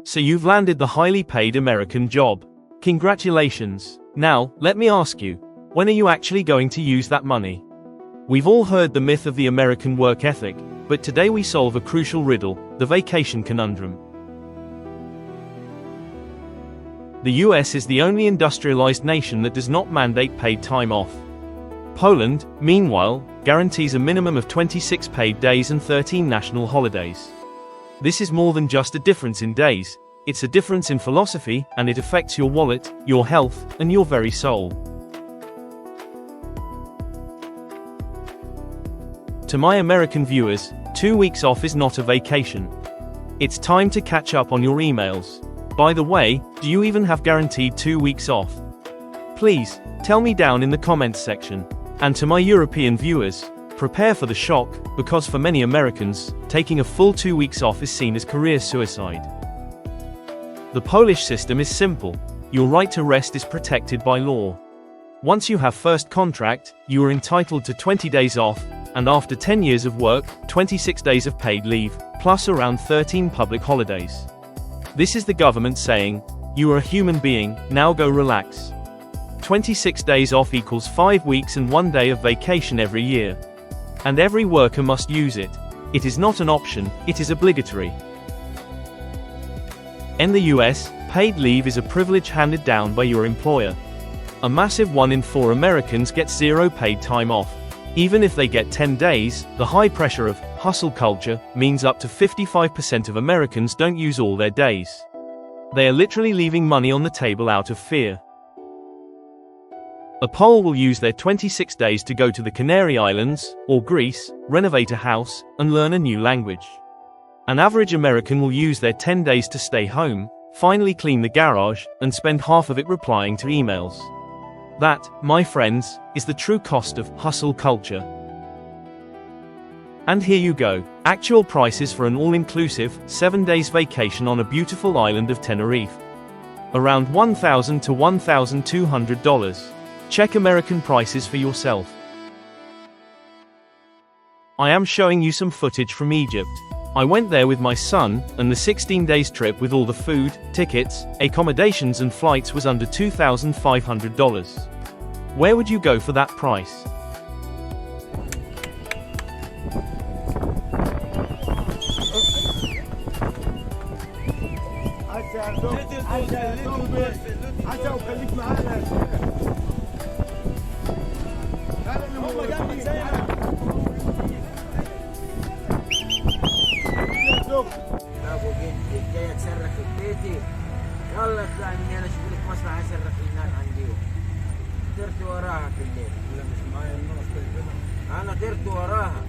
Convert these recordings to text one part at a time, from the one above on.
So you've landed the highly paid American job. Congratulations. Now, let me ask you, when are you actually going to use that money? We've all heard the myth of the American work ethic, but today we solve a crucial riddle, the Vacation Conundrum. The US is the only industrialized nation that does not mandate paid time off. Poland, meanwhile, guarantees a minimum of 26 paid days and 13 national holidays. This is more than just a difference in days, it's a difference in philosophy, and it affects your wallet, your health, and your very soul. To my American viewers, 2 weeks off is not a vacation. It's time to catch up on your emails. By the way, do you even have guaranteed 2 weeks off? Please, tell me down in the comments section. And to my European viewers, prepare for the shock, because for many Americans, taking a full 2 weeks off is seen as career suicide. The Polish system is simple. Your right to rest is protected by law. Once you have first contract, you are entitled to 20 days off, and after 10 years of work, 26 days of paid leave, plus around 13 public holidays. This is the government saying, you are a human being, now go relax. 26 days off equals 5 weeks and 1 day of vacation every year. And every worker must use it. It is not an option, it is obligatory. In the US, paid leave is a privilege handed down by your employer. A massive 1 in 4 Americans get 0 paid time off. Even if they get 10 days, the high pressure of hustle culture means up to 55% of Americans don't use all their days. They are literally leaving money on the table out of fear. A Pole will use their 26 days to go to the Canary Islands, or Greece, renovate a house, and learn a new language. An average American will use their 10 days to stay home, finally clean the garage, and spend half of it replying to emails. That, my friends, is the true cost of hustle culture. And here you go, actual prices for an all-inclusive, 7 days vacation on a beautiful island of Tenerife. Around $1,000 to $1,200. Check American prices for yourself. I am showing you some footage from Egypt. I went there with my son, and the 16 days trip with all the food, tickets, accommodations and flights was under $2,500. Where would you go for that price? ابو جدي جاي تصرخ في بيتي. يلا اطلع اني انا اشوف لك مصلحه اصرخ هناك عندي. طرت وراها في الليل. لا مش معايا الناس. انا طرت وراها.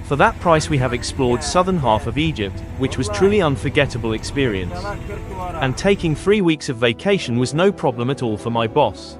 For that price we have explored southern half of Egypt, which was truly unforgettable experience. And taking 3 weeks of vacation was no problem at all for my boss.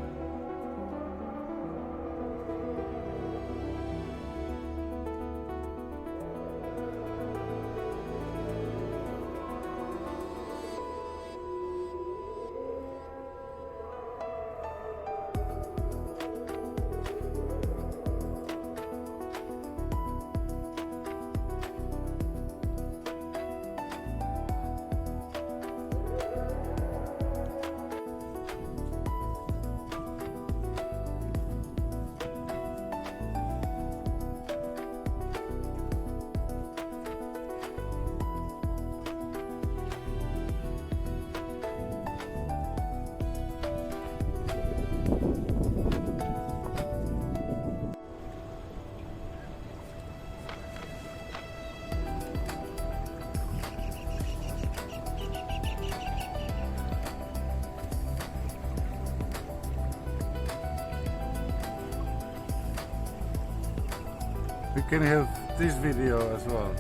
We can have this video as well.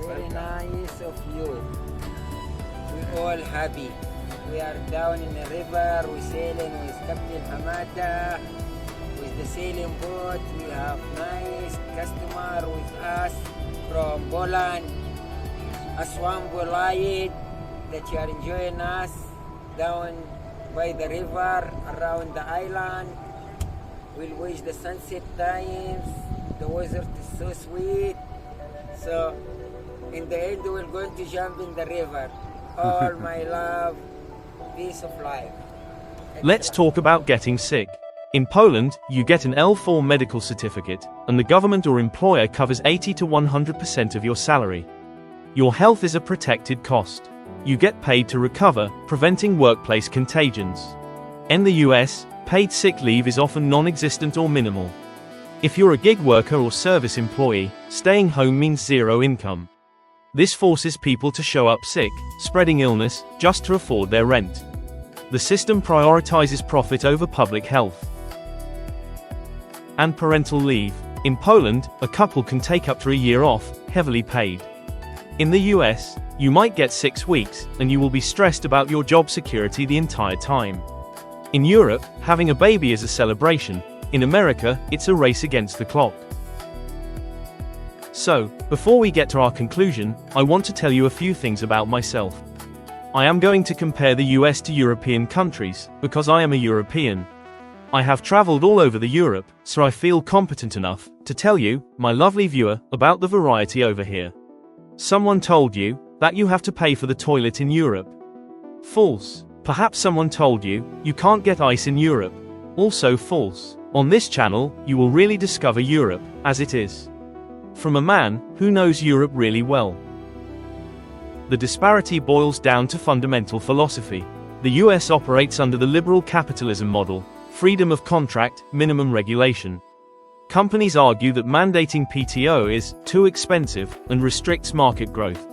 Very nice of you. We all happy. We are down in the river. We sailing with Captain Hamada. With the sailing boat, we have nice customer with us from Poland. Aswan Bolayid, that you are enjoying us down by the river around the island. We'll watch the sunset times. The weather is so sweet. So In the end, we're going to jump in the river. All my love, peace of life. Let's talk about getting sick. In Poland, you get an L4 medical certificate, and the government or employer covers 80 to 100% of your salary. Your health is a protected cost. You get paid to recover, preventing workplace contagions. In the US, paid sick leave is often non-existent or minimal. If you're a gig worker or service employee, staying home means zero income. This forces people to show up sick, spreading illness, just to afford their rent. The system prioritizes profit over public health. And parental leave. In Poland, a couple can take up to a year off, heavily paid. In the US, you might get 6 weeks, and you will be stressed about your job security the entire time. In Europe, having a baby is a celebration. In America, it's a race against the clock. So, before we get to our conclusion, I want to tell you a few things about myself. I am going to compare the US to European countries, because I am a European. I have traveled all over the Europe, so I feel competent enough to tell you, my lovely viewer, about the variety over here. Someone told you that you have to pay for the toilet in Europe. False. Perhaps someone told you you can't get ice in Europe. Also false. On this channel, you will really discover Europe as it is. From a man who knows Europe really well. The disparity boils down to fundamental philosophy. The US operates under the liberal capitalism model. Freedom of contract, minimum regulation. Companies argue that mandating PTO is too expensive and restricts market growth.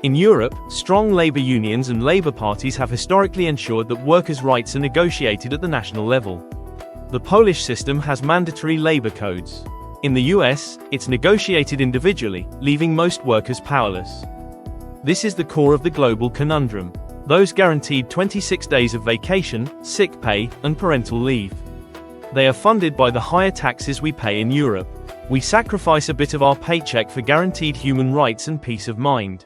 In Europe, strong labor unions and labor parties have historically ensured that workers' rights are negotiated at the national level. The Polish system has mandatory labor codes. In the US, it's negotiated individually, leaving most workers powerless. This is the core of the global conundrum. Those guaranteed 26 days of vacation, sick pay, and parental leave. They are funded by the higher taxes we pay in Europe. We sacrifice a bit of our paycheck for guaranteed human rights and peace of mind.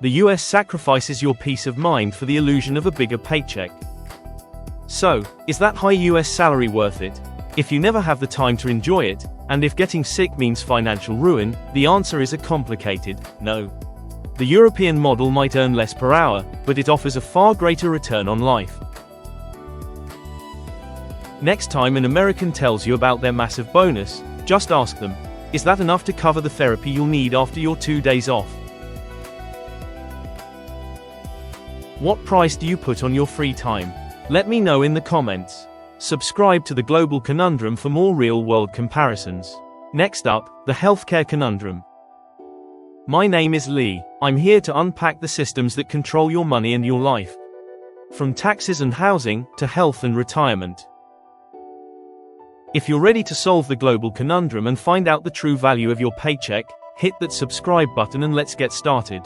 The US sacrifices your peace of mind for the illusion of a bigger paycheck. So, is that high US salary worth it? If you never have the time to enjoy it, and if getting sick means financial ruin, the answer is a complicated no. The European model might earn less per hour, but it offers a far greater return on life. Next time an American tells you about their massive bonus, just ask them, is that enough to cover the therapy you'll need after your 2 days off? What price do you put on your free time? Let me know in the comments. Subscribe to the Global Conundrum for more real-world comparisons. Next up, the healthcare conundrum. My name is Lee. I'm here to unpack the systems that control your money and your life. From taxes and housing, to health and retirement. If you're ready to solve the global conundrum and find out the true value of your paycheck, hit that subscribe button and let's get started.